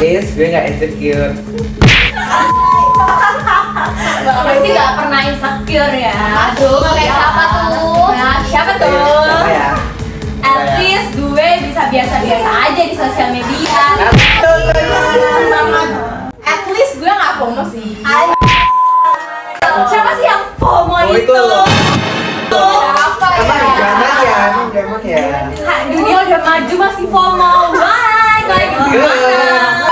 least gue nggak insecure. Pasti gak pernah insecure ya. Aduh, kayak siapa tuh? Nah, siapa tuh? Siapa ya? At least gue bisa biasa-biasa aja di sosial media. At least gue gak FOMO sih. Siapa sih yang FOMO Oh, itu? Apa ya? Emang ya. Kak, dunia udah maju masih FOMO. Why? Kayak gimana?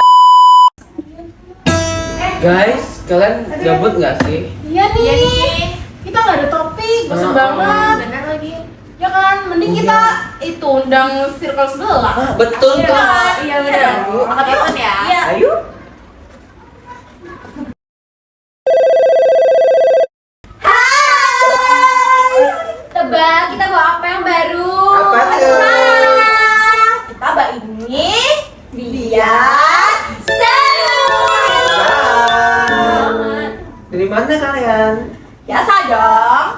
Guys, kalian gabut nggak sih? Iya nih. Kita gak ada topik, bosan banget. Bener lagi. Ya kan, mending kita itu undang circle sebelah. Betul tuh. Iya bener. Makan ikut ya. Iya. Ayo. Tebak kita bawa apa yang baru? Apa tuh? Nah, kita bawa ini biar seru. Bye. Dari mana kalian? Biasa dong.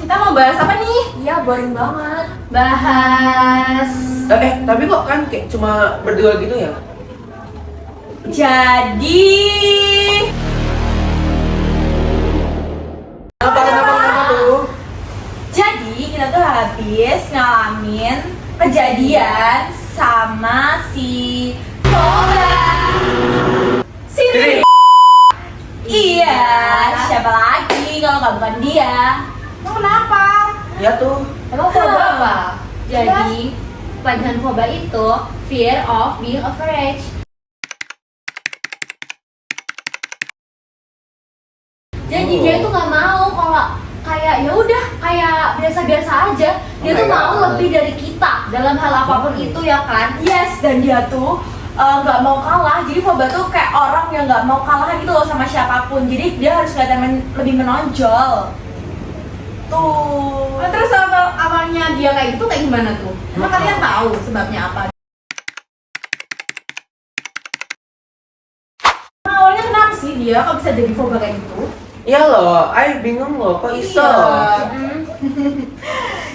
Kita mau bahas apa nih? Iya boring banget. Bahas. Tapi kok kan kayak cuma berdua gitu ya? Jadi Kenapa tuh? Jadi kita tuh habis ngalamin kejadian sama si Koba. Jadi, Iya, siapa lagi kalau nggak bukan dia? Emang kenapa? ya tuh. Emang Koba apa? Jadi pelajaran Koba itu fear of being average. Jadi dia tuh nggak mau kalau kayak ya udah kayak biasa-biasa aja. Dia Oh tuh my mau God. lebih dari kita dalam hal apapun itu ya kan. Yes, dan dia tuh nggak mau kalah. Jadi Foba tuh kayak orang yang nggak mau kalah gitu loh sama siapapun. Jadi dia harus kelihatan lebih menonjol. Tuh. Nah, terus awalnya dia kayak gitu kayak gimana tuh? Emang kalian tahu sebabnya apa? Nah, awalnya kenapa sih dia kok bisa jadi fobia kayak gitu? Iya loh, Ay bingung loh, kok iso?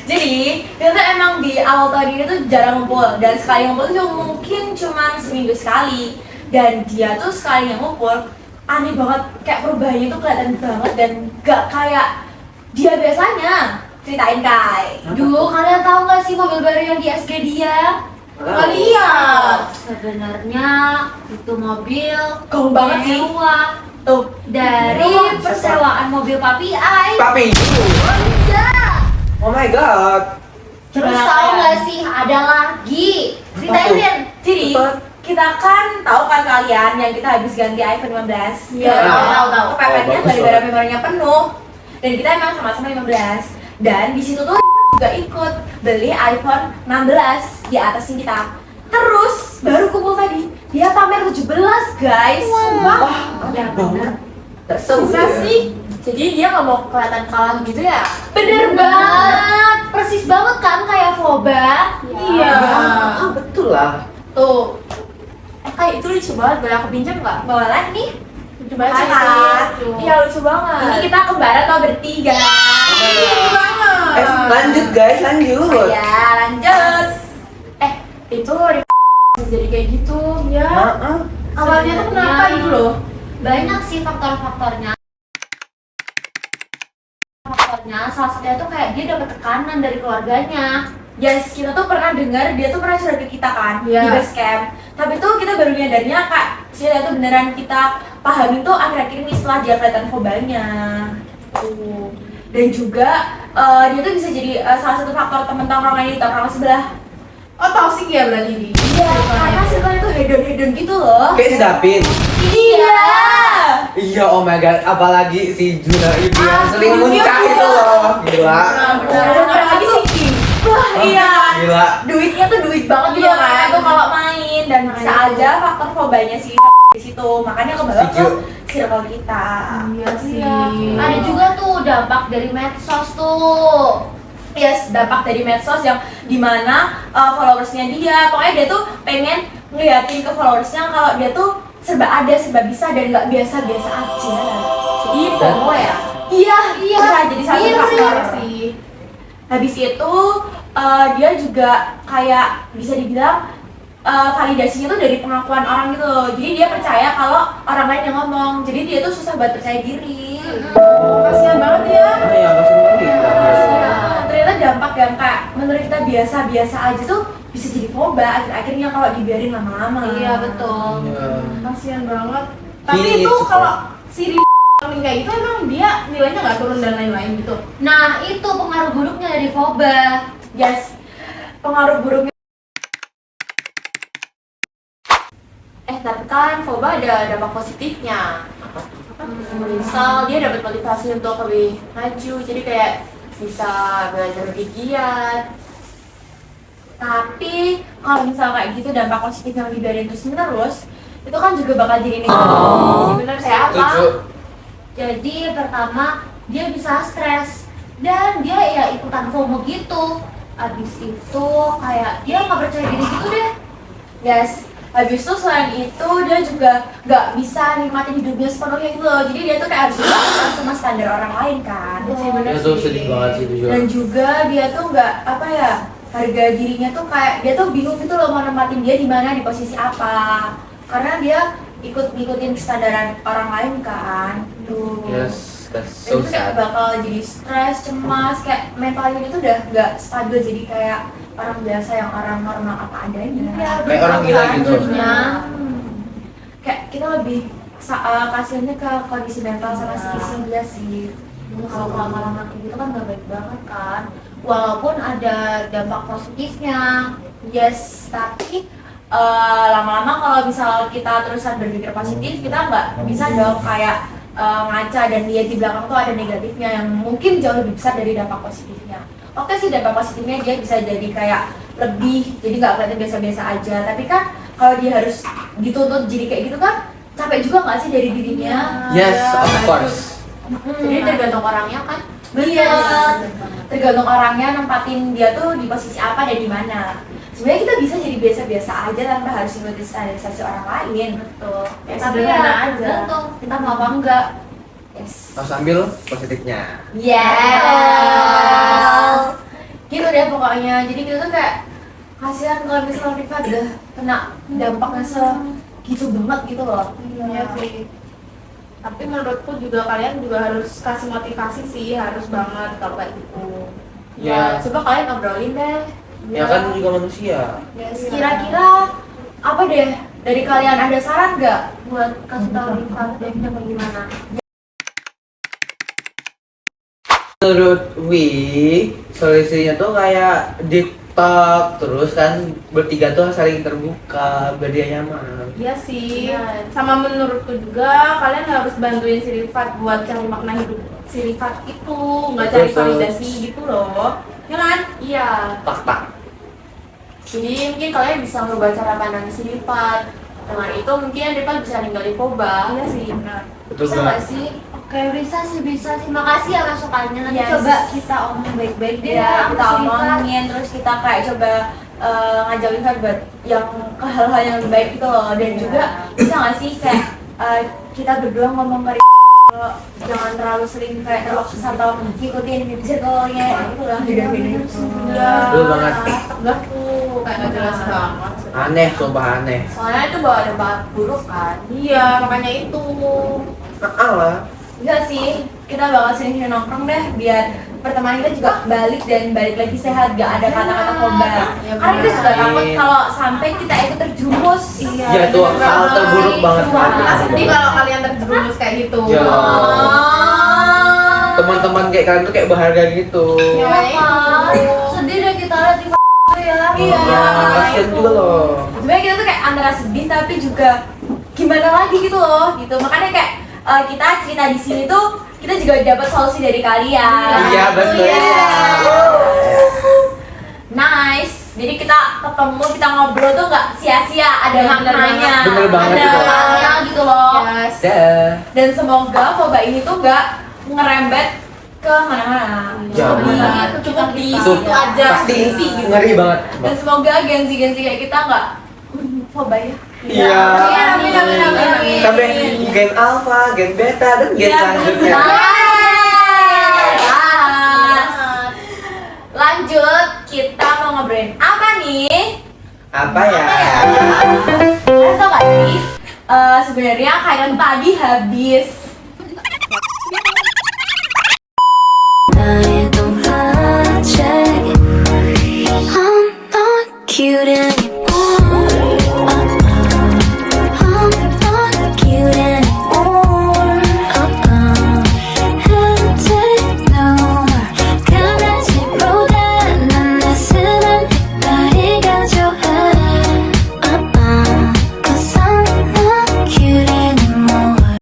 Jadi kita tuh emang di awal tahun ini tuh jarang ngumpul, dan sekali ngumpul tuh mungkin cuma seminggu sekali. Dan dia tuh sekali yang ngumpul aneh banget, kayak perubahannya tuh kelihatan banget dan gak kayak dia biasanya. Ceritain Kai. Dulu kalian tahu gak sih mobil baru yang di SG dia? Nggak lihat. Sebenarnya itu mobil Gaul banget sih. mewah. Tuh dari persewaan mobil Papi Ai. Papi. Iya. Oh my god. Terus Gimana tahu kalian? nggak sih ada lagi? Ceritain tuh? Rin. Jadi Apa? kita kan tahu kan kalian yang kita habis ganti iPhone 15. Iya, tahu. Kepepetnya Oh, bagus gara-gara loh. memorinya penuh. Dan kita emang sama-sama 15. Dan di situ tuh juga ikut beli iPhone 16 di atasnya kita. Terus baru kumpul tadi dia pamer 17 guys. Wah, ya banget. Gak bisa sih. Jadi dia nggak mau kelihatan kalah gitu ya? Bener banget, persis banget kan kayak Foba. Iya. Betul lah. Tuh. Kayak itu lucu banget, boleh aku pinjam nggak? Boleh nih. Lucu banget Hai, sih. Kak. Iya lucu banget. Ini kita kembaran atau bertiga? lucu banget. Lanjut guys, lanjut. Ya, lanjut. Itu jadi kayak gitu ya. Maaf. Awalnya tuh kenapa gitu loh? Banyak sih faktor-faktornya. Salah satunya tuh kayak dia dapat tekanan dari keluarganya. Yes, kita tuh pernah dengar dia tuh pernah curhat ke kita kan Iya. di base camp. Tapi tuh kita baru nyadarnya kak, cerita tuh beneran kita pahami tuh akhir-akhir ini setelah dia kelihatan fobanya. Tuh. Dan juga dia tuh bisa jadi salah satu faktor temen tongkrongan di tongkrongan sebelah. Oh toxic ya berarti ini? Iya, karena circle itu hedon-hedon gitu loh. Kayak si Davin. Iya. Iya, oh my god, apalagi si Juna itu yang sering Aduh, muncul iya. itu loh. Gila. Bener lagi sih Ki. Wah iya. Gila. Duitnya tuh duit banget Iya, gitu kan kan? tuh kalau main, dan bisa Main. aja faktor fobanya si di situ. Makanya kebawa ke circle kita. Iya sih. Ada juga tuh dampak dari medsos tuh. Yes, dampak dari medsos yang dimana followersnya dia, pokoknya dia tuh pengen ngeliatin ke followersnya kalau dia tuh serba ada, serba bisa, dan nggak biasa-biasa aja. Jadi FOMO ya? Iya, bisa jadi satu Iya faktor sih. sih. Habis itu dia juga kayak bisa dibilang validasinya tuh dari pengakuan orang gitu loh. Jadi dia percaya kalau orang lain yang ngomong. Jadi dia tuh susah buat percaya diri. Kasihan banget ya. Ya kasih banget gitu. Ternyata dampak yang kayak menurut kita biasa-biasa aja tuh bisa jadi foba akhir-akhirnya kalau dibiarin lama-lama. Iya betul. Iya. Kasihan banget. Tapi Ini itu suka. kalau si kayak gitu emang dia nilainya nggak turun dan lain-lain gitu. Nah itu pengaruh buruknya dari foba. Yes, pengaruh buruknya. Tapi kan foba ada dampak positifnya. Misal dia dapat motivasi untuk lebih maju, jadi kayak bisa belajar lebih giat. Tapi kalau misal kayak gitu dampak positif yang dibiarin terus menerus itu kan juga bakal jadi negatif. Bener kayak apa? Setuju. Jadi pertama dia bisa stres dan dia ya ikutan FOMO gitu. Abis itu kayak dia nggak percaya diri gitu deh. Yes. Habis itu selain itu dia juga nggak bisa nikmatin hidupnya sepenuhnya gitu loh. Jadi dia tuh kayak harus berusaha sama standar orang lain kan. Iya sih, bener. Itu sedih banget sih itu juga. Dan juga dia tuh nggak apa ya, harga dirinya tuh kayak dia tuh bingung gitu loh mau nempatin dia di mana, di posisi apa. Karena dia ngikutin kestandaran orang lain kan. Tuh. Yes, that's Dan so itu kayak sad. bakal jadi stres, cemas, kayak mentalnya itu udah nggak stabil jadi kayak orang biasa yang orang normal apa adanya. Iya, Kayak orang gila gitu. jadinya. Kayak kita lebih kasihannya ke kondisi mental sama psikisnya dia sih. Kalau lama-lama kayak gitu kan gak baik banget kan. Walaupun ada dampak positifnya. Yes, tapi lama-lama kalau misal kita terusan berpikir positif, kita nggak bisa dong kayak ngaca dan lihat di belakang tuh ada negatifnya yang mungkin jauh lebih besar dari dampak positifnya. Oke sih dampak positifnya dia bisa jadi kayak lebih, jadi nggak kelihatan biasa-biasa aja. Tapi kan kalau dia harus dituntut jadi kayak gitu kan capek juga nggak sih dari dirinya? Yes, Ya, of course. Jadi tergantung orangnya kan. Iya, tergantung orangnya nempatin dia tuh di posisi apa dan di mana. Sebenarnya kita bisa jadi biasa-biasa aja tanpa harus mengikuti standarisasi orang lain. Betul. Ya, Tapi sederhana ya aja. tergantung kita mau apa enggak. Yes. Harus ambil positifnya. Yes. Gitu deh pokoknya. Jadi kita tuh kayak kasihan kalau misalnya Rifa udah kena dampaknya segitu banget gitu loh. Iya sih. Tapi menurutku juga kalian juga harus kasih motivasi sih, harus banget kalau kayak gitu. Ya. Coba kalian ngobrolin deh. Ya kan juga manusia. Yes. Kira-kira apa deh dari kalian ada saran nggak Buat kasih tahu Rifa dan kita bagaimana. Menurut solusinya tuh kayak di talk terus kan bertiga tuh saling terbuka biar dia nyaman. Iya sih. Benar. Sama menurutku juga kalian harus bantuin si Rifat buat cari makna hidup si Rifat itu, nggak cari Betul. validasi gitu loh. Ya kan? Iya. Fakta. Jadi mungkin kalian bisa merubah cara pandang si Rifat. Dengan itu mungkin Rifat bisa ninggalin foba. Iya sih, benar. Betul Bisa nggak? nggak sih? Oke, bisa sih, bisa sih. Makasih ya masukannya. Nanti Yes. coba kita omong baik-baik deh. Ya, kita sama si Rifat. omongin terus kita kayak coba ngajakin kan buat yang ke hal-hal yang lebih baik gitu loh. Dan Iya. juga bisa nggak sih kayak kita berdua ngomong ke jangan terlalu sering kayak terfokus atau ngikutin circle-nya gitu lah, beda-beda gitu. Iya. Betul banget. Enggak tuh, kayak nggak jelas banget. Aneh, sumpah aneh. Soalnya itu bawa dampak buruk kan. Iya, makanya itu. Lah. Enggak sih, kita bakal sering nongkrong deh biar pertemanan kita juga balik dan balik lagi sehat, gak ada kata-kata foba. Ya, Karena kita juga benar. takut kalau sampai kita itu terjerumus. Ya, itu bener hal banget. terburuk banget. Wah, kita sedih kalau kalian terjerumus kayak gitu. Ya. Oh. Teman-teman kayak kalian tuh kayak berharga gitu. Ya, kan? itu. Sedih deh kita lihat di ya. Iya. Kasian juga loh. Sebenarnya kita tuh kayak antara sedih tapi juga gimana lagi gitu loh, gitu. Makanya kayak kita cerita di sini tuh kita juga dapat solusi dari kalian. Iya, betul. Iya. Nice. Jadi kita ketemu, kita ngobrol tuh nggak sia-sia, ada Iya, bener maknanya, banget. Bener banget ada itu. makna gitu loh. Yes. Dah. Dan semoga foba ini tuh nggak ngerembet ke mana-mana. Jauh. Cukup di Itu situ aja. pasti Gengsi gitu. ngeri banget. Dan semoga gengsi-gengsi kayak kita nggak foba ya. Iya. Amin, amin, amin, amin. Sampai gen alpha, gen beta, dan gen Iya, selanjutnya. Lanjut, kita mau ngobrolin apa nih? Apa ya? Kalian tau gak sih? Sebenarnya Kailan tadi habis